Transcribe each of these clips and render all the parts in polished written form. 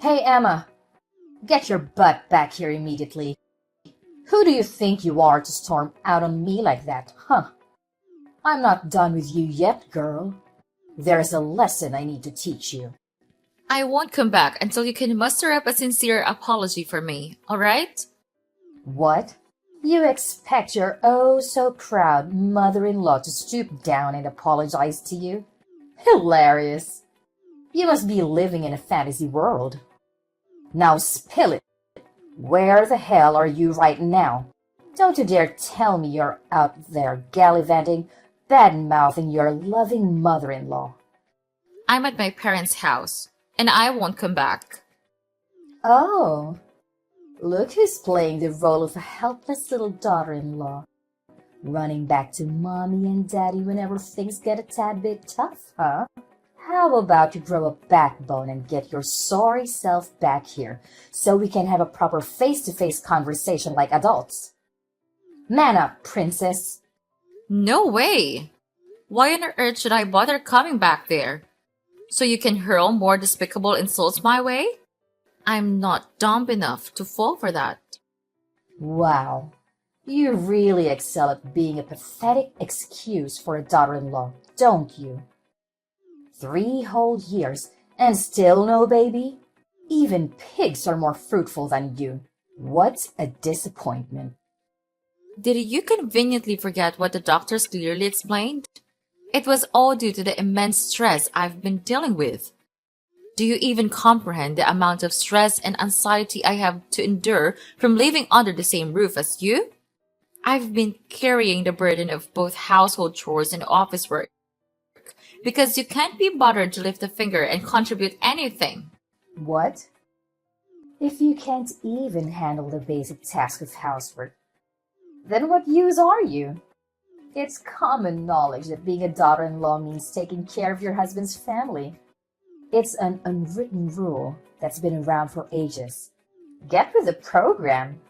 Hey, Emma, get your butt back here immediately. Who do you think you are to storm out on me like that, huh? I'm not done with you yet, girl. There's a lesson I need to teach you. I won't come back until you can muster up a sincere apology for me, alright? What? You expect your oh so proud mother-in-law to stoop down and apologize to you? Hilarious. You must be living in a fantasy world. Now spill it. Where the hell are you right now? Don't you dare tell me you're out there gallivanting, bad-mouthing your loving mother-in-law. I'm at my parents' house, and I won't come back. Oh, look who's playing the role of a helpless little daughter-in-law. Running back to mommy and daddy whenever things get a tad bit tough, huh? How about you grow a backbone and get your sorry self back here so we can have a proper face-to-face conversation like adults? Man up, princess. No way! Why on earth should I bother coming back there? So you can hurl more despicable insults my way? I'm not dumb enough to fall for that. Wow, you really excel at being a pathetic excuse for a daughter-in-law, don't you? 3 whole years and still no baby? Even pigs are more fruitful than you. What a disappointment. Did you conveniently forget what the doctors clearly explained? It was all due to the immense stress I've been dealing with. Do you even comprehend the amount of stress and anxiety I have to endure from living under the same roof as you? I've been carrying the burden of both household chores and office work because you can't be bothered to lift a finger and contribute anything. What? If you can't even handle the basic task of housework, then what use are you? It's common knowledge that being a daughter-in-law means taking care of your husband's family. It's an unwritten rule that's been around for ages. Get with the program.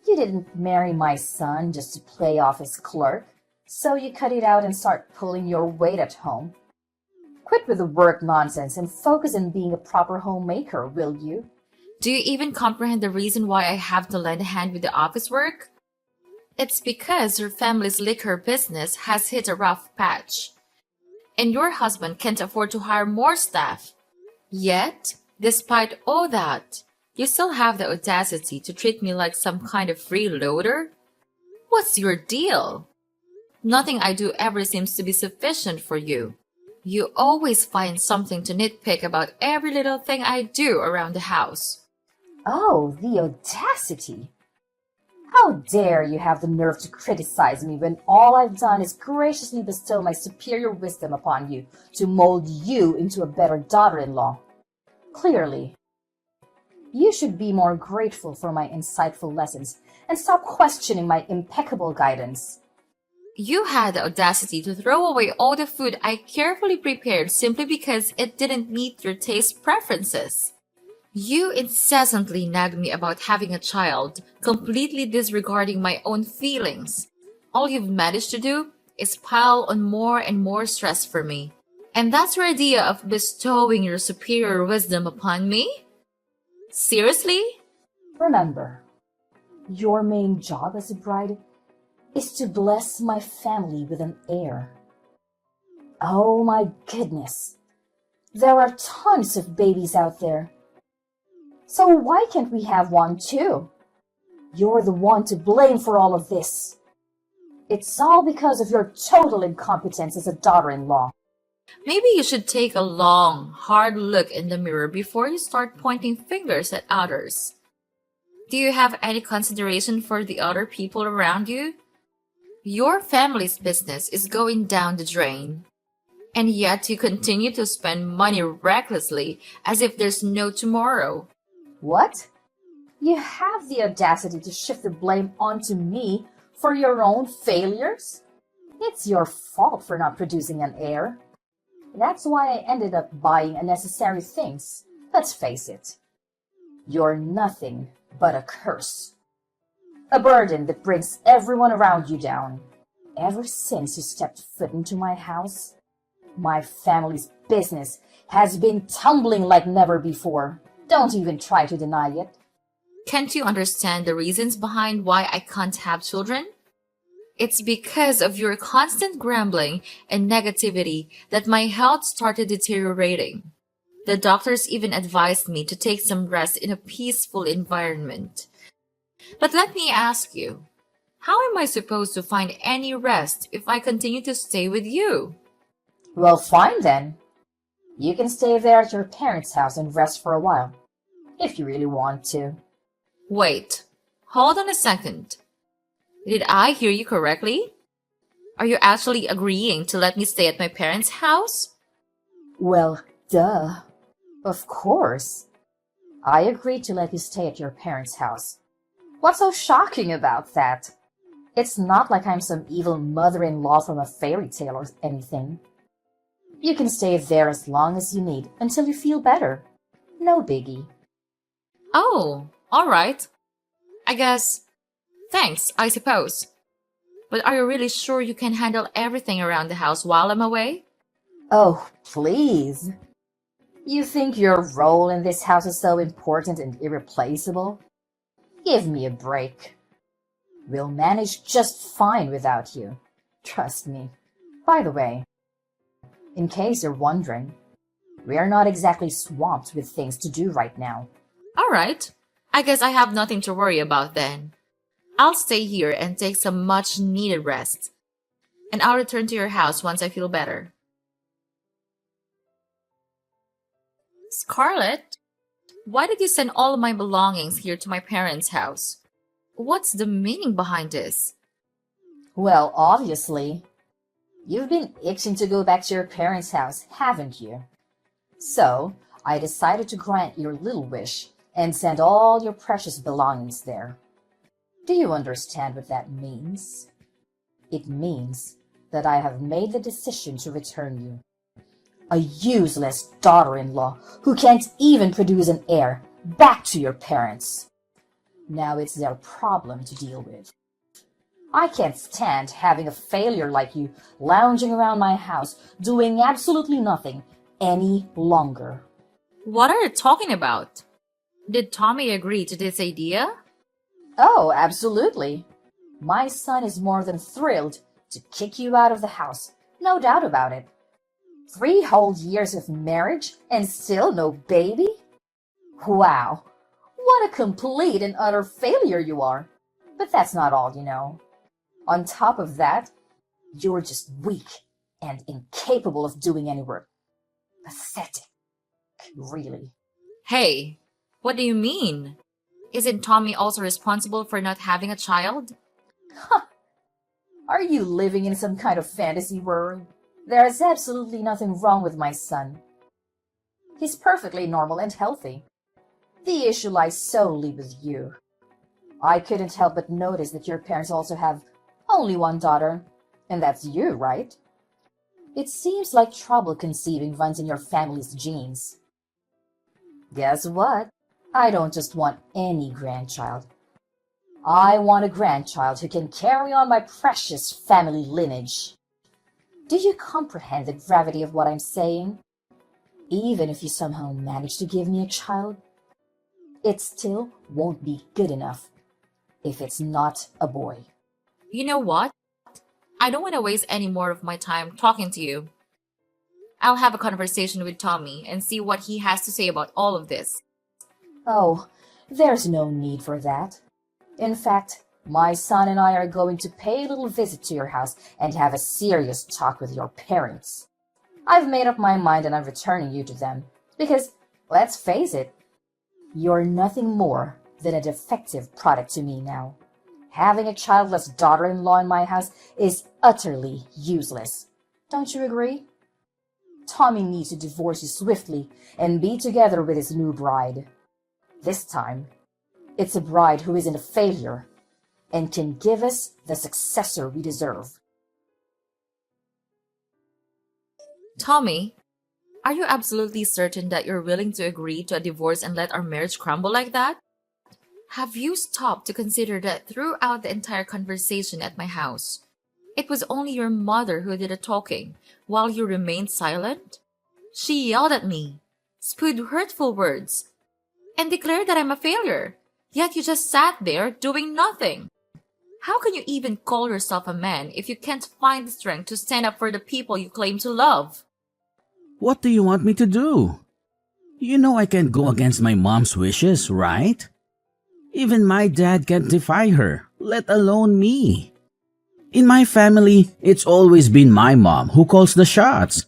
You didn't marry my son just to play office clerk, so you cut it out and start pulling your weight at home. Quit with the work nonsense and focus on being a proper homemaker, will you? Do you even comprehend the reason why I have to lend a hand with the office work? It's because your family's liquor business has hit a rough patch, and your husband can't afford to hire more staff. Yet, despite all that, you still have the audacity to treat me like some kind of freeloader? What's your deal? Nothing I do ever seems to be sufficient for you. You always find something to nitpick about every little thing I do around the house. Oh, the audacity! How dare you have the nerve to criticize me when all I've done is graciously bestow my superior wisdom upon you to mold you into a better daughter-in-law? Clearly, you should be more grateful for my insightful lessons and stop questioning my impeccable guidance. You had the audacity to throw away all the food I carefully prepared simply because it didn't meet your taste preferences. You incessantly nagged me about having a child, completely disregarding my own feelings. All you've managed to do is pile on more and more stress for me. And that's your idea of bestowing your superior wisdom upon me? Seriously? Remember, your main job as a bride is to bless my family with an heir. Oh my goodness, there are tons of babies out there. So why can't we have one too? You're the one to blame for all of this. It's all because of your total incompetence as a daughter-in-law. Maybe you should take a long, hard look in the mirror before you start pointing fingers at others. Do you have any consideration for the other people around you? Your family's business is going down the drain, and yet you continue to spend money recklessly as if there's no tomorrow. What? You have the audacity to shift the blame onto me for your own failures? It's your fault for not producing an heir. That's why I ended up buying unnecessary things. Let's face it. You're nothing but a curse. A burden that brings everyone around you down. Ever since you stepped foot into my house, my family's business has been tumbling like never before. Don't even try to deny it. Can't you understand the reasons behind why I can't have children? It's because of your constant grumbling and negativity that my health started deteriorating. The doctors even advised me to take some rest in a peaceful environment. But let me ask you, how am I supposed to find any rest if I continue to stay with you? Well, fine then. You can stay there at your parents' house and rest for a while, if you really want to. Wait, hold on a second. Did I hear you correctly? Are you actually agreeing to let me stay at my parents' house? Well, duh. Of course. I agreed to let you stay at your parents' house. What's so shocking about that? It's not like I'm some evil mother-in-law from a fairy tale or anything. You can stay there as long as you need until you feel better. No biggie. Oh, all right. I guess. Thanks, I suppose. But are you really sure you can handle everything around the house while I'm away? Oh, please. You think your role in this house is so important and irreplaceable? Give me a break. We'll manage just fine without you. Trust me. By the way, in case you're wondering, we're not exactly swamped with things to do right now. All right. I guess I have nothing to worry about then. I'll stay here and take some much needed rest. And I'll return to your house once I feel better. Scarlett, why did you send all of my belongings here to my parents' house? What's the meaning behind this? Well, obviously, you've been itching to go back to your parents' house, haven't you? So, I decided to grant your little wish and send all your precious belongings there. Do you understand what that means? It means that I have made the decision to return you. A useless daughter-in-law who can't even produce an heir, back to your parents. Now it's their problem to deal with. I can't stand having a failure like you lounging around my house doing absolutely nothing any longer. What are you talking about? Did Tommy agree to this idea? Oh, absolutely. My son is more than thrilled to kick you out of the house, no doubt about it. 3 whole years of marriage and still no baby? Wow, what a complete and utter failure you are. But that's not all, you know. On top of that, you're just weak and incapable of doing any work. Pathetic, really. Hey, what do you mean? Isn't Tommy also responsible for not having a child? Are you living in some kind of fantasy world? There is absolutely nothing wrong with my son. He's perfectly normal and healthy. The issue lies solely with you. I couldn't help but notice that your parents also have only one daughter, and that's you, right? It seems like trouble conceiving runs in your family's genes. Guess what? I don't just want any grandchild. I want a grandchild who can carry on my precious family lineage. Do you comprehend the gravity of what I'm saying? Even if you somehow manage to give me a child, it still won't be good enough if it's not a boy. You know what? I don't want to waste any more of my time talking to you. I'll have a conversation with Tommy and see what he has to say about all of this. Oh, there's no need for that. In fact, my son and I are going to pay a little visit to your house and have a serious talk with your parents. I've made up my mind and I'm returning you to them. Because, let's face it, you're nothing more than a defective product to me now. Having a childless daughter-in-law in my house is utterly useless. Don't you agree? Tommy needs to divorce you swiftly and be together with his new bride. This time, it's a bride who isn't a failure and can give us the successor we deserve. Tommy, are you absolutely certain that you're willing to agree to a divorce and let our marriage crumble like that? Have you stopped to consider that throughout the entire conversation at my house, it was only your mother who did the talking while you remained silent? She yelled at me, spewed hurtful words, and declare that I'm a failure. Yet you just sat there doing nothing. How can you even call yourself a man if you can't find the strength to stand up for the people you claim to love? What do you want me to do? You know I can't go against my mom's wishes, right? Even my dad can't defy her, let alone me. In my family, it's always been my mom who calls the shots.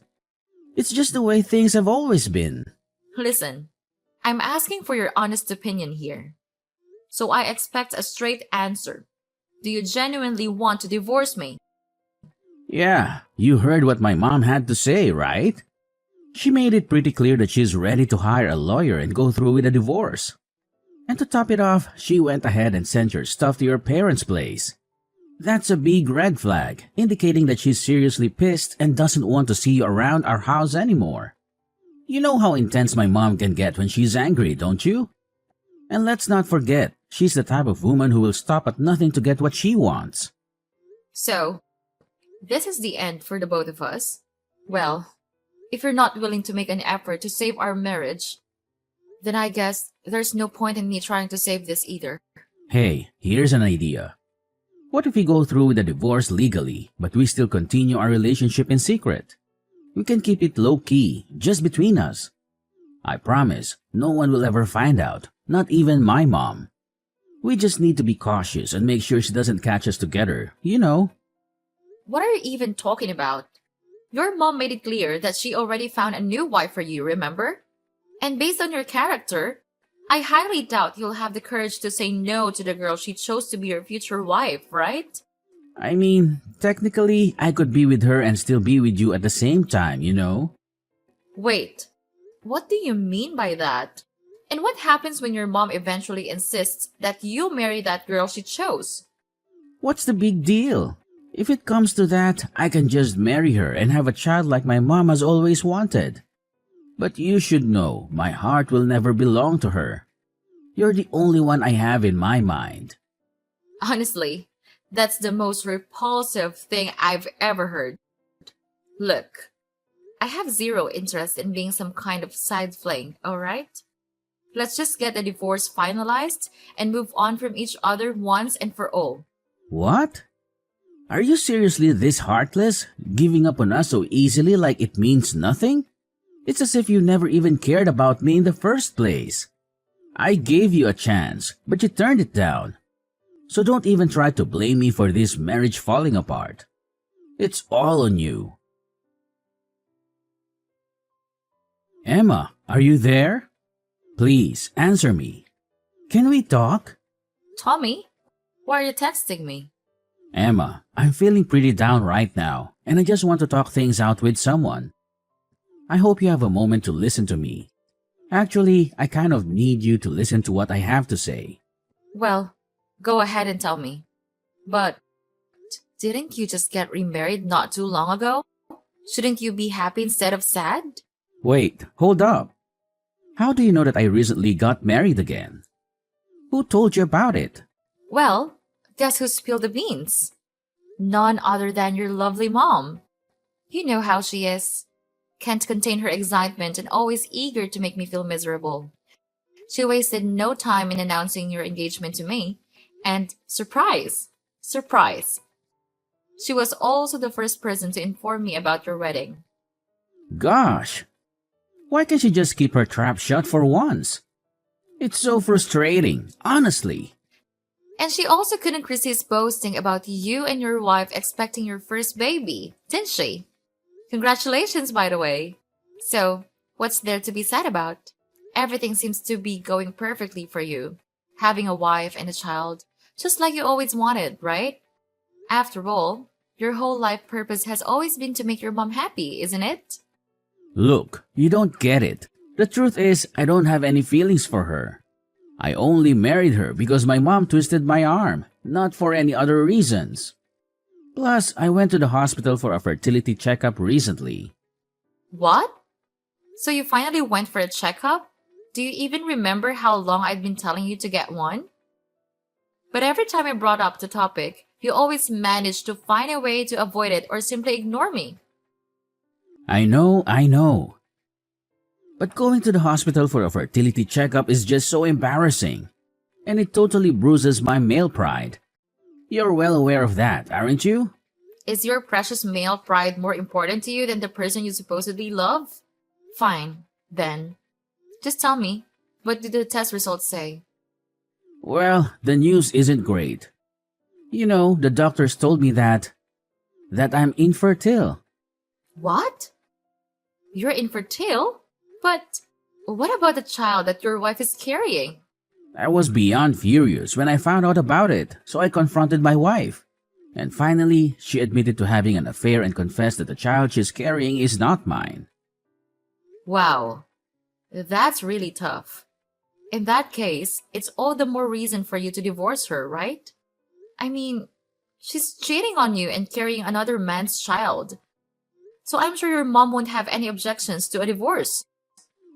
It's just the way things have always been. Listen, I'm asking for your honest opinion here. So I expect a straight answer. Do you genuinely want to divorce me? Yeah, you heard what my mom had to say, right? She made it pretty clear that she's ready to hire a lawyer and go through with a divorce. And to top it off, she went ahead and sent your stuff to your parents' place. That's a big red flag, indicating that she's seriously pissed and doesn't want to see you around our house anymore. You know how intense my mom can get when she's angry, don't you? And let's not forget, she's the type of woman who will stop at nothing to get what she wants. So, this is the end for the both of us? Well, if you're not willing to make an effort to save our marriage, then I guess there's no point in me trying to save this either. Hey, here's an idea. What if we go through with the divorce legally, but we still continue our relationship in secret? We can keep it low-key, just between us. I promise, no one will ever find out, not even my mom. We just need to be cautious and make sure she doesn't catch us together, you know. What are you even talking about? Your mom made it clear that she already found a new wife for you, remember? And based on your character, I highly doubt you'll have the courage to say no to the girl she chose to be your future wife, right? I mean, technically, I could be with her and still be with you at the same time, you know? Wait, what do you mean by that? And what happens when your mom eventually insists that you marry that girl she chose? What's the big deal? If it comes to that, I can just marry her and have a child like my mom has always wanted. But you should know, my heart will never belong to her. You're the only one I have in my mind. Honestly, that's the most repulsive thing I've ever heard. Look, I have zero interest in being some kind of side fling, alright? Let's just get the divorce finalized and move on from each other once and for all. What? Are you seriously this heartless, giving up on us so easily like it means nothing? It's as if you never even cared about me in the first place. I gave you a chance, but you turned it down. So don't even try to blame me for this marriage falling apart. It's all on you. Emma, are you there? Please, answer me. Can we talk? Tommy, why are you texting me? Emma, I'm feeling pretty down right now, and I just want to talk things out with someone. I hope you have a moment to listen to me. Actually, I kind of need you to listen to what I have to say. Well, go ahead and tell me. But didn't you just get remarried not too long ago? Shouldn't you be happy instead of sad? Wait, hold up. How do you know that I recently got married again? Who told you about it? Well, guess who spilled the beans? None other than your lovely mom. You know how she is. Can't contain her excitement and always eager to make me feel miserable. She wasted no time in announcing your engagement to me. And surprise! Surprise! She was also the first person to inform me about your wedding. Gosh! Why can't she just keep her trap shut for once? It's so frustrating, honestly. And she also couldn't resist boasting about you and your wife expecting your first baby, didn't she? Congratulations, by the way. So, what's there to be sad about? Everything seems to be going perfectly for you. Having a wife and a child, just like you always wanted, right? After all, your whole life purpose has always been to make your mom happy, isn't it? Look, you don't get it. The truth is, I don't have any feelings for her. I only married her because my mom twisted my arm, not for any other reasons. Plus, I went to the hospital for a fertility checkup recently. What? So you finally went for a checkup? Do you even remember how long I'd been telling you to get one? But every time I brought up the topic, you always managed to find a way to avoid it or simply ignore me. I know. But going to the hospital for a fertility checkup is just so embarrassing. And it totally bruises my male pride. You're well aware of that, aren't you? Is your precious male pride more important to you than the person you supposedly love? Fine, then. Just tell me, what did the test results say? Well, the news isn't great. You know, the doctors told me that I'm infertile. What? You're infertile? But what about the child that your wife is carrying? I was beyond furious when I found out about it, so I confronted my wife. And finally, she admitted to having an affair and confessed that the child she's carrying is not mine. Wow, that's really tough. In that case, it's all the more reason for you to divorce her, right? I mean, she's cheating on you and carrying another man's child. So I'm sure your mom won't have any objections to a divorce.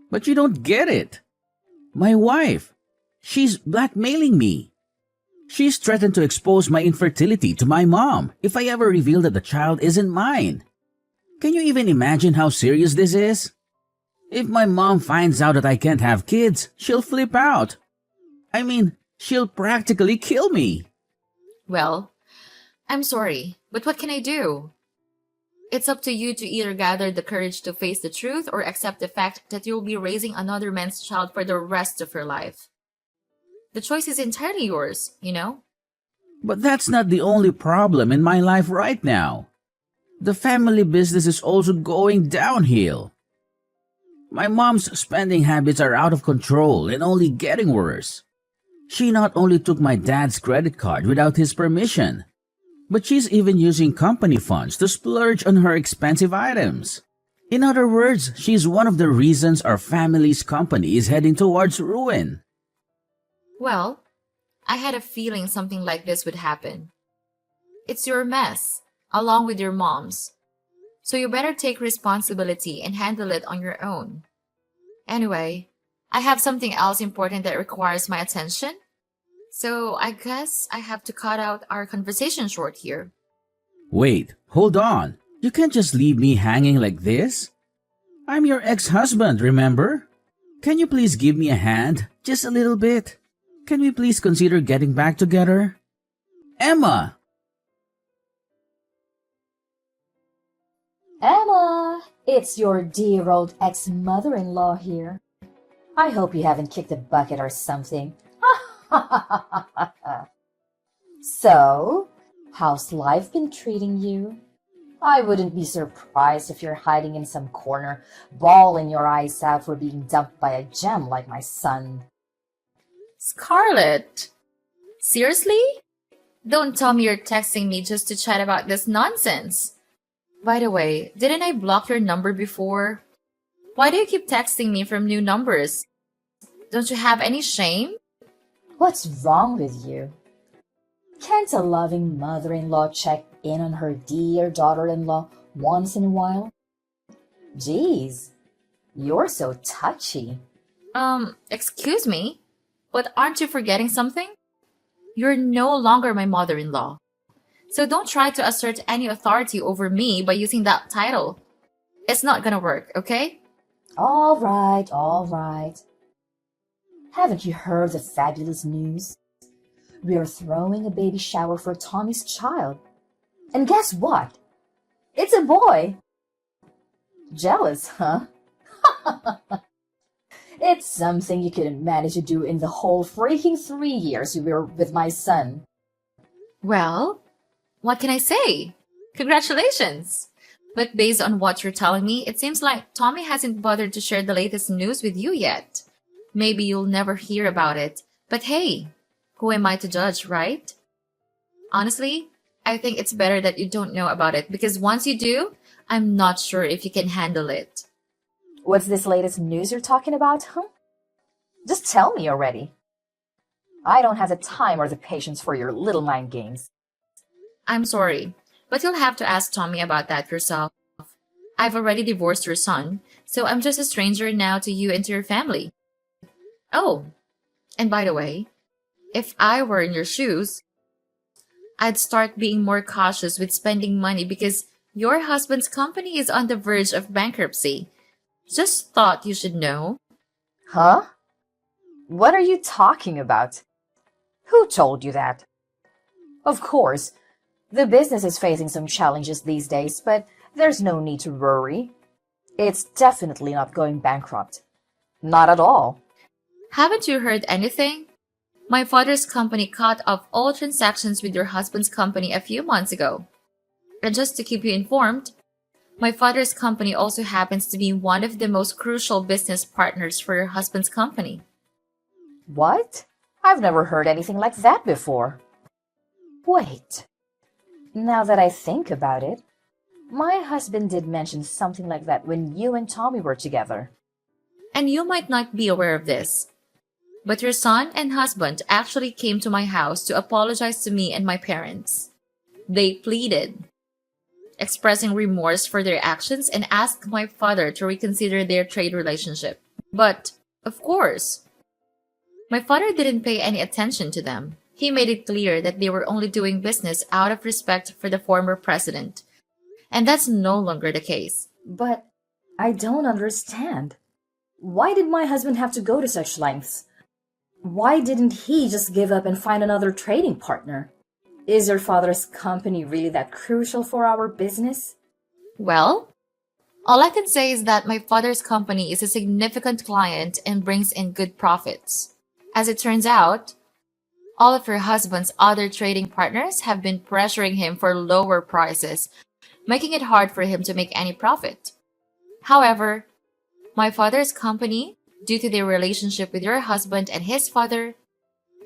But you don't get it. My wife, she's blackmailing me. She's threatened to expose my infertility to my mom if I ever reveal that the child isn't mine. Can you even imagine how serious this is? If my mom finds out that I can't have kids, she'll flip out. I mean, she'll practically kill me. Well, I'm sorry, but what can I do? It's up to you to either gather the courage to face the truth or accept the fact that you'll be raising another man's child for the rest of your life. The choice is entirely yours, you know? But that's not the only problem in my life right now. The family business is also going downhill. My mom's spending habits are out of control and only getting worse. She not only took my dad's credit card without his permission, but she's even using company funds to splurge on her expensive items. In other words, she's one of the reasons our family's company is heading towards ruin. Well, I had a feeling something like this would happen. It's your mess, along with your mom's. So you better take responsibility and handle it on your own. Anyway, I have something else important that requires my attention. So I guess I have to cut out our conversation short here. Wait, hold on. You can't just leave me hanging like this. I'm your ex-husband, remember? Can you please give me a hand? Just a little bit. Can we please consider getting back together? Emma! Emma, it's your dear old ex-mother-in-law here. I hope you haven't kicked a bucket or something. So, how's life been treating you? I wouldn't be surprised if you're hiding in some corner, bawling your eyes out for being dumped by a gem like my son. Scarlett! Seriously? Don't tell me you're texting me just to chat about this nonsense. By the way, didn't I block your number before? Why do you keep texting me from new numbers? Don't you have any shame? What's wrong with you? Can't a loving mother-in-law check in on her dear daughter-in-law once in a while? Geez, you're so touchy. Excuse me? But aren't you forgetting something? You're no longer my mother-in-law. So don't try to assert any authority over me by using that title. It's not gonna work, okay? All right. Haven't you heard the fabulous news? We're throwing a baby shower for Tommy's child. And guess what? It's a boy. Jealous, huh? It's something you couldn't manage to do in the whole freaking 3 years you were with my son. Well, what can I say? Congratulations! But based on what you're telling me, it seems like Tommy hasn't bothered to share the latest news with you yet. Maybe you'll never hear about it, but hey, who am I to judge, right? Honestly, I think it's better that you don't know about it because once you do, I'm not sure if you can handle it. What's this latest news you're talking about, huh? Just tell me already. I don't have the time or the patience for your little mind games. I'm sorry, but you'll have to ask Tommy about that yourself. I've already divorced your son, so I'm just a stranger now to you and to your family. Oh, and by the way, if I were in your shoes, I'd start being more cautious with spending money because your husband's company is on the verge of bankruptcy. Just thought you should know. Huh? What are you talking about? Who told you that? Of course, the business is facing some challenges these days, but there's no need to worry. It's definitely not going bankrupt. Not at all. Haven't you heard anything? My father's company cut off all transactions with your husband's company a few months ago. And just to keep you informed, my father's company also happens to be one of the most crucial business partners for your husband's company. What? I've never heard anything like that before. Wait. Now that I think about it, my husband did mention something like that when you and Tommy were together. And you might not be aware of this, but your son and husband actually came to my house to apologize to me and my parents. They pleaded, expressing remorse for their actions, and asked my father to reconsider their trade relationship. But, of course, my father didn't pay any attention to them. He made it clear that they were only doing business out of respect for the former president. And that's no longer the case. But I don't understand. Why did my husband have to go to such lengths? Why didn't he just give up and find another trading partner? Is your father's company really that crucial for our business? Well, all I can say is that my father's company is a significant client and brings in good profits. As it turns out, all of her husband's other trading partners have been pressuring him for lower prices, making it hard for him to make any profit. However, my father's company, due to their relationship with your husband and his father,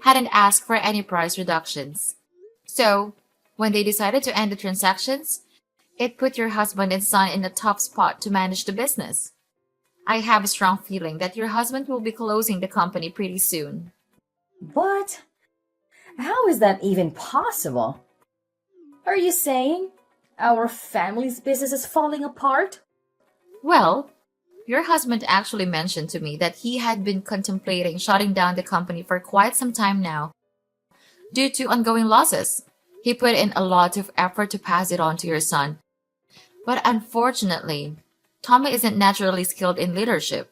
hadn't asked for any price reductions. So, when they decided to end the transactions, it put your husband and son in a tough spot to manage the business. I have a strong feeling that your husband will be closing the company pretty soon. But how is that even possible? Are you saying our family's business is falling apart? Well, your husband actually mentioned to me that he had been contemplating shutting down the company for quite some time now, due to ongoing losses. He put in a lot of effort to pass it on to your son. But unfortunately, Tommy isn't naturally skilled in leadership.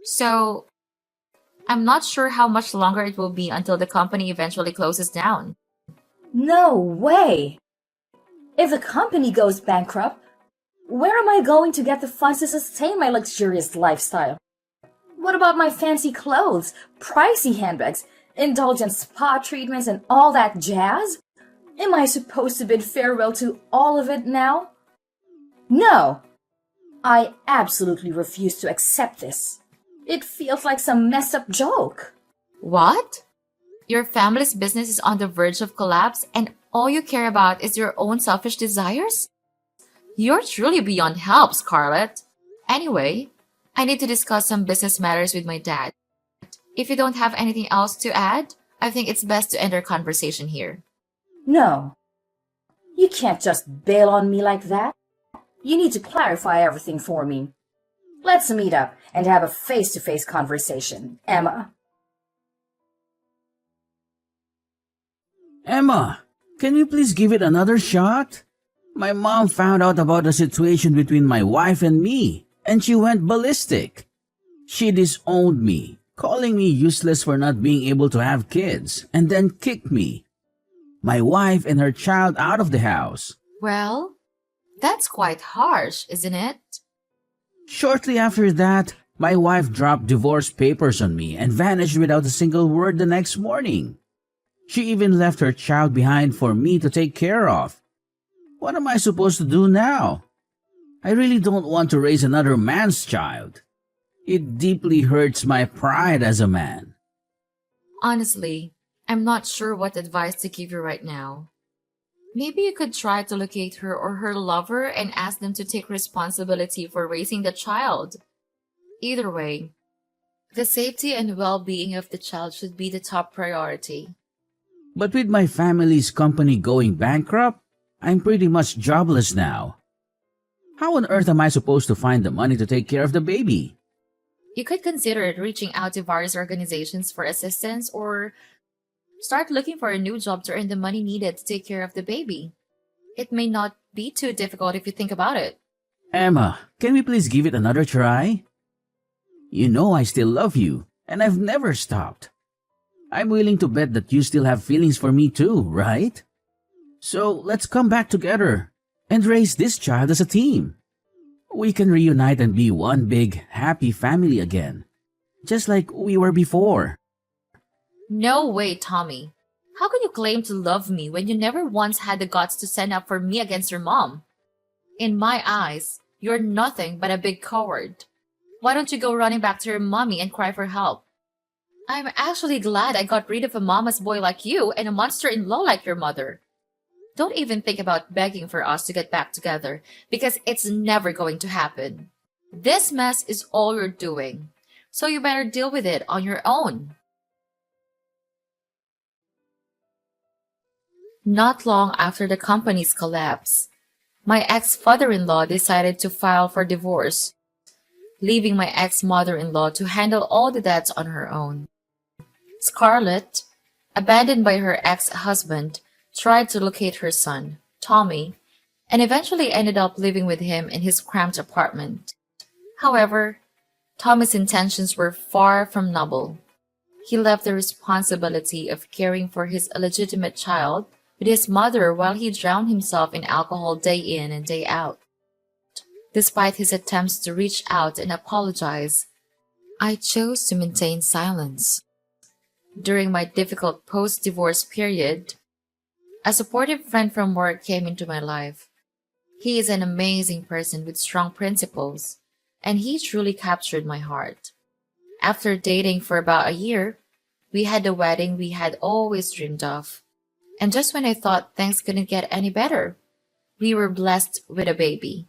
So, I'm not sure how much longer it will be until the company eventually closes down. No way! If the company goes bankrupt, where am I going to get the funds to sustain my luxurious lifestyle? What about my fancy clothes, pricey handbags, indulgent spa treatments, and all that jazz? Am I supposed to bid farewell to all of it now? No! I absolutely refuse to accept this. It feels like some messed up joke. What? Your family's business is on the verge of collapse and all you care about is your own selfish desires? You're truly beyond help, Scarlett. Anyway, I need to discuss some business matters with my dad. If you don't have anything else to add, I think it's best to end our conversation here. No. You can't just bail on me like that. You need to clarify everything for me. Let's meet up and have a face-to-face conversation, Emma. Emma, can you please give it another shot? My mom found out about the situation between my wife and me, and she went ballistic. She disowned me, calling me useless for not being able to have kids, and then kicked me, my wife and her child out of the house. Well, that's quite harsh, isn't it? Shortly after that, my wife dropped divorce papers on me and vanished without a single word the next morning. She even left her child behind for me to take care of. What am I supposed to do now? I really don't want to raise another man's child. It deeply hurts my pride as a man. Honestly, I'm not sure what advice to give you right now. Maybe you could try to locate her or her lover and ask them to take responsibility for raising the child. Either way, the safety and well-being of the child should be the top priority. But with my family's company going bankrupt, I'm pretty much jobless now. How on earth am I supposed to find the money to take care of the baby? You could consider reaching out to various organizations for assistance or start looking for a new job to earn the money needed to take care of the baby. It may not be too difficult if you think about it. Emma, can we please give it another try? You know I still love you, and I've never stopped. I'm willing to bet that you still have feelings for me too, right? So let's come back together and raise this child as a team. We can reunite and be one big, happy family again, just like we were before. No way, Tommy. How can you claim to love me when you never once had the guts to stand up for me against your mom? In my eyes, you're nothing but a big coward. Why don't you go running back to your mommy and cry for help? I'm actually glad I got rid of a mama's boy like you and a monster-in-law like your mother. Don't even think about begging for us to get back together, because it's never going to happen. This mess is all you're doing, so you better deal with it on your own. Not long after the company's collapse, my ex-father-in-law decided to file for divorce, leaving my ex-mother-in-law to handle all the debts on her own. Scarlett, abandoned by her ex-husband, tried to locate her son, Tommy, and eventually ended up living with him in his cramped apartment. However, Tommy's intentions were far from noble. He left the responsibility of caring for his illegitimate child with his mother while he drowned himself in alcohol day in and day out. Despite his attempts to reach out and apologize, I chose to maintain silence. During my difficult post-divorce period, a supportive friend from work came into my life. He is an amazing person with strong principles, and he truly captured my heart. After dating for about a year, we had the wedding we had always dreamed of. And just when I thought things couldn't get any better, we were blessed with a baby.